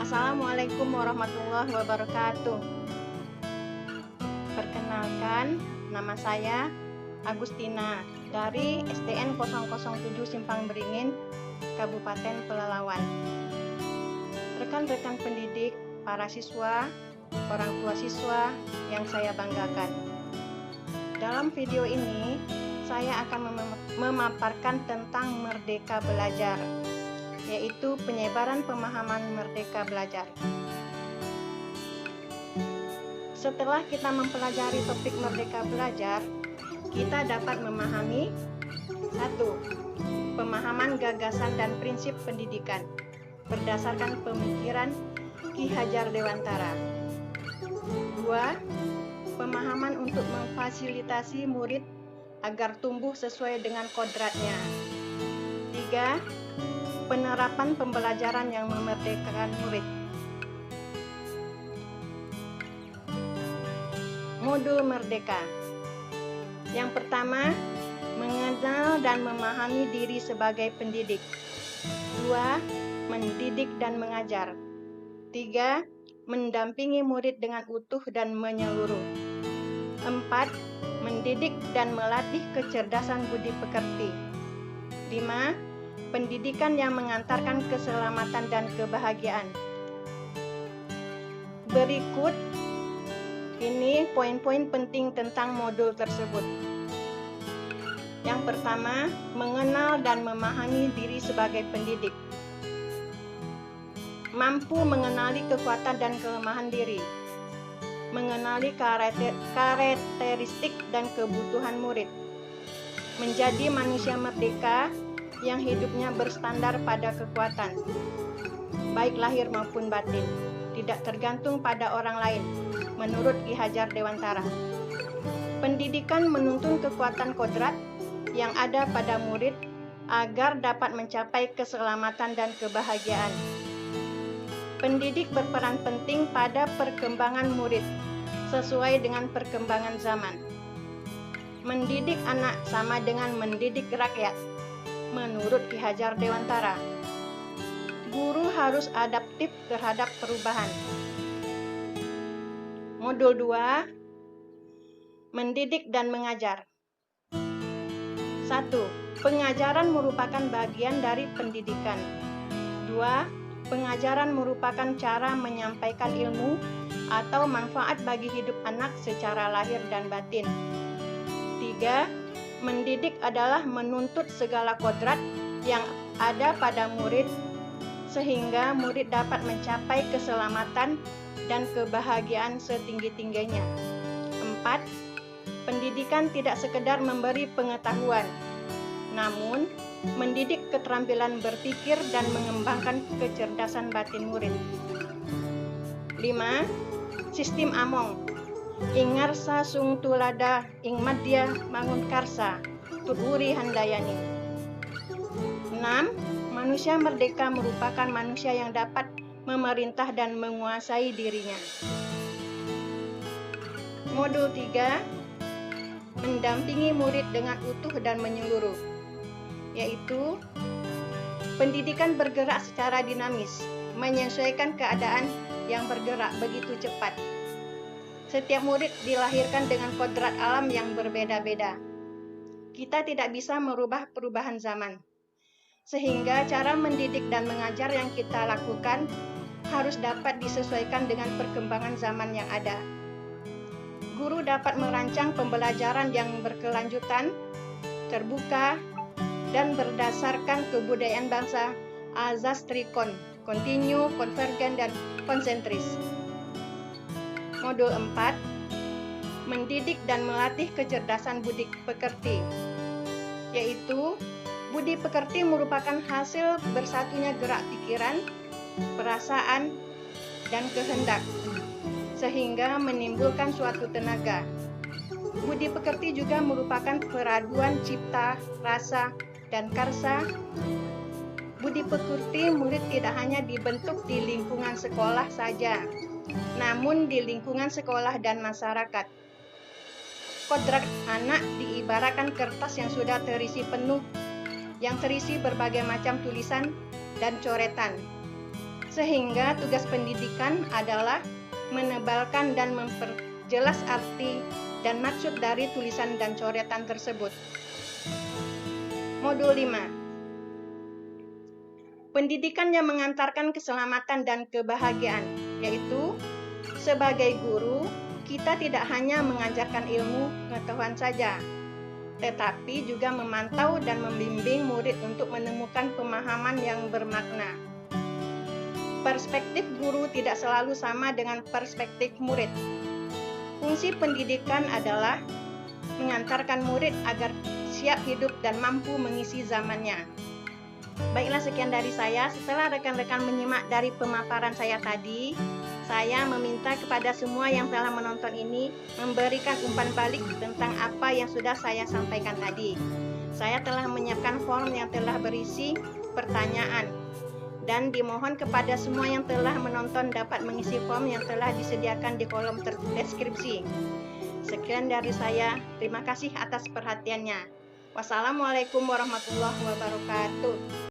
Assalamualaikum warahmatullahi wabarakatuh. Perkenalkan, nama saya Agustina dari STN 007 Simpang Beringin, Kabupaten Pelalawan. Rekan-rekan pendidik, para siswa, orang tua siswa yang saya banggakan. Dalam video ini, saya akan memaparkan tentang Merdeka Belajar, yaitu penyebaran pemahaman Merdeka Belajar. Setelah kita mempelajari topik Merdeka Belajar, kita dapat memahami 1. Pemahaman gagasan dan prinsip pendidikan berdasarkan pemikiran Ki Hajar Dewantara. 2. Pemahaman untuk memfasilitasi murid agar tumbuh sesuai dengan kodratnya. 3. Penerapan pembelajaran yang memerdekakan murid. Modul Merdeka. Yang pertama, mengenal dan memahami diri sebagai pendidik. 2. Mendidik dan mengajar. 3. Mendampingi murid dengan utuh dan menyeluruh. 4. Mendidik dan melatih kecerdasan budi pekerti. 5. Pendidikan yang mengantarkan keselamatan dan kebahagiaan. Berikut ini poin-poin penting tentang modul tersebut. Yang pertama, mengenal dan memahami diri sebagai pendidik. Mampu mengenali kekuatan dan kelemahan diri. Mengenali karakteristik dan kebutuhan murid. Menjadi manusia merdeka yang hidupnya berstandar pada kekuatan, baik lahir maupun batin, tidak tergantung pada orang lain, menurut Ki Hajar Dewantara. Pendidikan menuntun kekuatan kodrat yang ada pada murid agar dapat mencapai keselamatan dan kebahagiaan. Pendidik berperan penting pada perkembangan murid sesuai dengan perkembangan zaman. Mendidik anak sama dengan mendidik rakyat, menurut Ki Hajar Dewantara. Guru harus adaptif terhadap perubahan. Modul 2. Mendidik dan mengajar. 1. Pengajaran merupakan bagian dari pendidikan. 2. Pengajaran merupakan cara menyampaikan ilmu atau manfaat bagi hidup anak secara lahir dan batin. 3. Mendidik adalah menuntut segala kodrat yang ada pada murid sehingga murid dapat mencapai keselamatan dan kebahagiaan setinggi-tingginya. 4. Pendidikan tidak sekedar memberi pengetahuan, namun mendidik keterampilan berpikir dan mengembangkan kecerdasan batin murid. 5. Sistem Among. Ingarsa sung tulada ing madya mangun karsa tuturi handayani. 6. Manusia merdeka merupakan manusia yang dapat memerintah dan menguasai dirinya. Modul 3. Mendampingi murid dengan utuh dan menyeluruh, yaitu pendidikan bergerak secara dinamis, menyesuaikan keadaan yang bergerak begitu cepat. Setiap murid dilahirkan dengan kodrat alam yang berbeda-beda. Kita tidak bisa merubah perubahan zaman, sehingga cara mendidik dan mengajar yang kita lakukan harus dapat disesuaikan dengan perkembangan zaman yang ada. Guru dapat merancang pembelajaran yang berkelanjutan, terbuka, dan berdasarkan kebudayaan bangsa, azas trikon, kontinu, konvergen, dan konsentris. Modul 4. Mendidik dan melatih kecerdasan budi pekerti, yaitu budi pekerti merupakan hasil bersatunya gerak pikiran, perasaan, dan kehendak, sehingga menimbulkan suatu tenaga. Budi pekerti juga merupakan peraduan cipta, rasa, dan karsa. Budi pekerti murid tidak hanya dibentuk di lingkungan sekolah saja, namun di lingkungan sekolah dan masyarakat. Kodrat anak diibaratkan kertas yang sudah terisi penuh, yang terisi berbagai macam tulisan dan coretan. Sehingga tugas pendidikan adalah menebalkan dan memperjelas arti dan maksud dari tulisan dan coretan tersebut. Modul 5. Pendidikan yang mengantarkan keselamatan dan kebahagiaan, yaitu sebagai guru, kita tidak hanya mengajarkan ilmu pengetahuan saja, tetapi juga memantau dan membimbing murid untuk menemukan pemahaman yang bermakna. Perspektif guru tidak selalu sama dengan perspektif murid. Fungsi pendidikan adalah mengantarkan murid agar siap hidup dan mampu mengisi zamannya. Baiklah, sekian dari saya. Setelah rekan-rekan menyimak dari pemaparan saya tadi, saya meminta kepada semua yang telah menonton ini memberikan umpan balik tentang apa yang sudah saya sampaikan tadi. Saya telah menyiapkan form yang telah berisi pertanyaan, dan dimohon kepada semua yang telah menonton dapat mengisi form yang telah disediakan di kolom deskripsi. Sekian dari saya. Terima kasih atas perhatiannya. Wassalamualaikum warahmatullahi wabarakatuh.